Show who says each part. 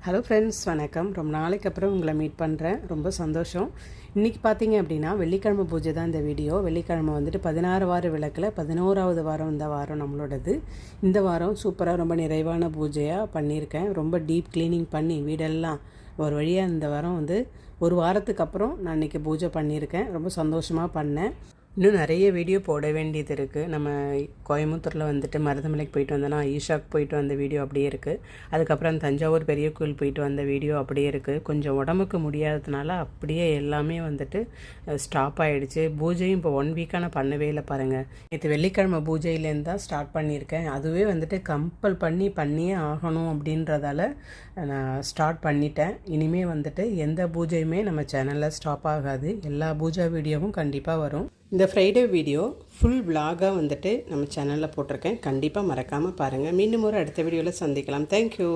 Speaker 1: Hello friends, வணக்கம். ரொம்ப நாளைக்கு அப்புறம் உங்களை மீட் பண்ணுறேன். ரொம்ப சந்தோஷம். இன்றைக்கி பார்த்தீங்க அப்படின்னா வெள்ளிக்கிழமை பூஜை தான் இந்த வீடியோ. வெள்ளிக்கிழமை வந்துட்டு 16 வார விளக்கில் 11வது வாரம் இந்த வாரம் நம்மளோடது. இந்த வாரம் சூப்பராக ரொம்ப நிறைவான பூஜையாக பண்ணியிருக்கேன். ரொம்ப டீப் க்ளீனிங் பண்ணி வீடெல்லாம் ஒரு வழியாக இந்த வாரம் ஒரு வாரத்துக்கு அப்புறம் நான் இன்றைக்கி பூஜை பண்ணியிருக்கேன். ரொம்ப சந்தோஷமாக பண்ணேன். இன்னும் நிறைய வீடியோ போட வேண்டியது இருக்குது. நம்ம கோயம்புத்தூரில் மருதமலைக்கு போயிட்டு வந்தோன்னா ஈஷாக்கு போயிட்டு வந்த வீடியோ அப்படியே இருக்குது. அதுக்கப்புறம் தஞ்சாவூர் பெரிய கோயில் போயிட்டு வந்த வீடியோ அப்படியே இருக்குது. கொஞ்சம் உடம்புக்கு முடியாததுனால அப்படியே எல்லாமே ஸ்டாப் ஆகிடுச்சு. பூஜையும் இப்போ 1 வீக்காக நான் பண்ணவே இல்லை பாருங்கள். நேற்று வெள்ளிக்கிழமை பூஜையிலேருந்து தான் ஸ்டார்ட் பண்ணியிருக்கேன். அதுவே கம்பல் பண்ணியே ஆகணும் அப்படின்றதால நான் ஸ்டார்ட் பண்ணிட்டேன். இனிமேல் எந்த பூஜையுமே நம்ம சேனலில் ஸ்டாப் ஆகாது. எல்லா பூஜா வீடியோவும் கண்டிப்பாக வரும். இந்த ஃப்ரைடே வீடியோ ஃபுல் விலாகாக நம்ம சேனலில் போட்டிருக்கேன். கண்டிப்பாக மறக்காமல் பாருங்கள். மீண்டும் ஒரு அடுத்த வீடியோவில் சந்திக்கலாம். தேங்க்யூ.